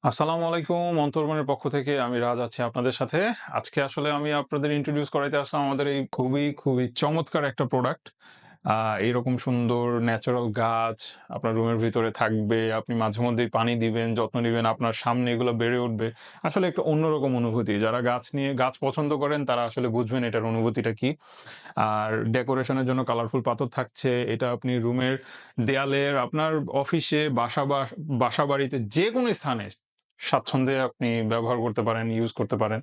আসসালামু আলাইকুম। অন্তর্মনের পক্ষ থেকে আমি রাজ আছি আপনাদের সাথে। আজকে আসলে আমি আপনাদের ইন্ট্রোডিউস করাইতে আসলাম আমাদের এই খুবই চমৎকার একটা প্রোডাক্ট। এইরকম সুন্দর ন্যাচারাল গাছ আপনার রুমের ভিতরে থাকবে। আপনি মাঝেমধ্যেই পানি দিবেন, যত্ন নিবেন, আপনার সামনে এগুলো বেড়ে উঠবে। আসলে একটা অন্যরকম অনুভূতি। যারা গাছ পছন্দ করেন তারা আসলে বুঝবেন এটার অনুভূতিটা কি। আর ডেকোরেশনের জন্য কালারফুল পাথর থাকছে। এটা আপনি রুমের দেয়ালের, আপনার অফিসে, বাসাবাড়িতে যেকোনো স্থানে স্বাচ্ছন্দ্যে আপনি ব্যবহার করতে পারেন, ইউজ করতে পারেন।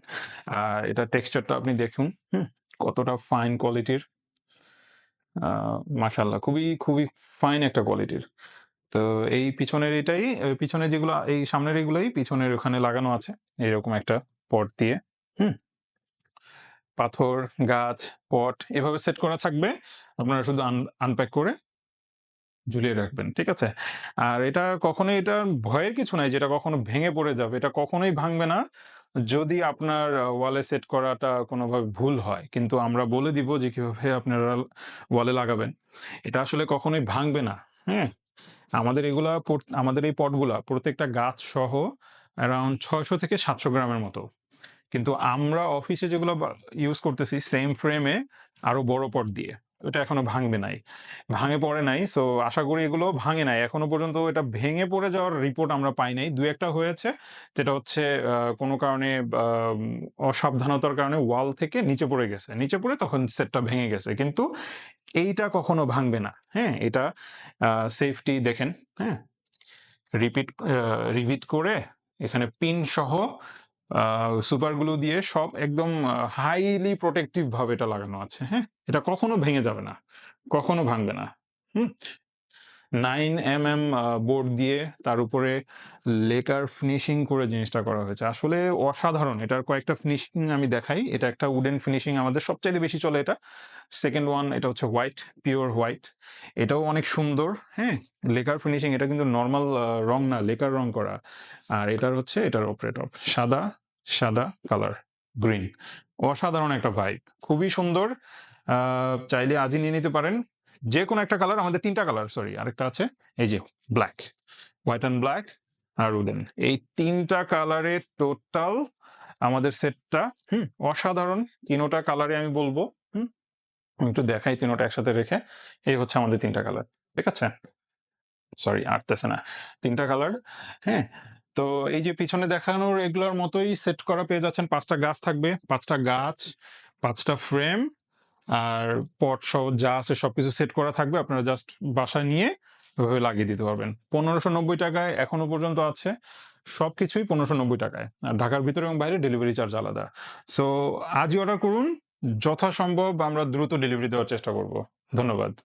আর এটার টেক্সচারটা আপনি দেখুন, হুম? কতটা ফাইন কোয়ালিটির। আ মাশাআল্লাহ খুবই ফাইন একটা কোয়ালিটির। তো এই পিছনের এটাই, পিছনে যেগুলা এই সামনের এগুলাই পিছনের ওখানে লাগানো আছে। এরকম একটা পট দিয়ে, হুম? পাথর, গাছ, পট এভাবে সেট করা থাকবে। আপনারা শুধু আনপ্যাক করে ঝুলিয়ে রাখবেন। ঠিক আছে? আর এটা কখনোই এটার ভয়ের কিছু নাই যে এটা কখনো ভেঙে পড়ে যাবে। এটা কখনোই ভাঙবে না। যদি আপনার ওয়ালে সেট করাটা কোনোভাবে ভুল হয়। কিন্তু আমরা বলে দিব যে কিভাবে আপনারা ওয়ালে লাগাবেন। এটা আসলে কখনোই ভাঙবে না। হ্যাঁ? আমাদের এই পটগুলা প্রত্যেকটা গাছ সহ অ্যারাউন্ড ৬০০ থেকে ৭০০ গ্রামের মতো। কিন্তু আমরা অফিসে যেগুলো ইউজ করতেছি সেম ফ্রেমে আরো বড় পট দিয়ে। ওটা এখনো ভাঙে পড়ে নাই। সো আশা করি এগুলো ভাঙে নাই। এখনো পর্যন্ত এটা ভেঙে পড়ে যাওয়ার রিপোর্ট আমরা পাই নাই। ২-১ টা হয়েছে। যেটা হচ্ছে কোনো কারণে অসাবধানতার কারণে ওয়াল থেকে নিচে পড়ে গেছে। নিচে পড়ে তখন সেটটা ভেঙে গেছে। কিন্তু এইটা কখনো ভাঙবে না। হ্যাঁ? এটা আ সেফটি দেখেন, হ্যাঁ? রিভিট করে এখানে পিন সহ আ সুপার গ্লু দিয়ে সব একদম হাইলি প্রোটেক্টিভ ভাবে এটা লাগানো আছে। হ্যাঁ? এটা কখনো ভেঙে যাবে না। কখনো ভাঙবে না। হুম? 9 বোর্ড দিয়ে তার উপরে লেকার ফিনিশিং করে জিনিসটা করা হয়েছে। আসলে অসাধারণ। এটার কয়েকটা ফিনিশিং আমি দেখাই। এটা একটা উডেন ফিনিশিং আমাদের সবচাইতে বেশি চলে এটা। 2nd ওয়ান এটা হচ্ছে হোয়াইট, পিওর হোয়াইট। এটাও অনেক সুন্দর। হ্যাঁ? লেকার ফিনিশিং এটা কিন্তু নরমাল রং না, লেকার রং করা। আর এটার উপরে টপ। সাদা কালার, গ্রিন। অসাধারণ একটা ভাইব। খুবই সুন্দর। আ চাইলে আজই নিয়ে নিতে পারেন। যেকোনো একটা কালার, আমাদের ৩ টা কালার, সরি আরেকটা আছে। এই যে ব্লাক, হোয়াইট অ্যান্ড ব্লাক আর উডেন। এই ৩ টা কালারের টোটাল আমাদের সেটটা, হুম? অসাধারণ। ৩ টা কালারে আমি বলব, হুম? আমি একটু দেখাই ৩ টা একসাথে রেখে। এই হচ্ছে আমাদের ৩ টা কালার। ঠিক আছে? সরি আটতেছে না। ৩ টা কালার, হ্যাঁ? তো এই যে পিছনে দেখানোর এগুলোর মতোই সেট করা পেয়ে যাচ্ছেন। ৫ টা গাছ থাকবে, ৫ টা গাছ, ৫ টা ফ্রেম আর পট সহ যা আছে সবকিছু সেট করা থাকবে। আপনারা জাস্ট বাসায় নিয়ে ওভাবে লাগিয়ে দিতে পারবেন। ৳১৫৯০ এখনো পর্যন্ত আছে। সবকিছুই ৳১৫৯০ আর ঢাকার ভিতরে এবং বাইরে ডেলিভারি চার্জ আলাদা। সো আজই অর্ডার করুন। যথাসম্ভব আমরা দ্রুত ডেলিভারি দেওয়ার চেষ্টা করব। ধন্যবাদ।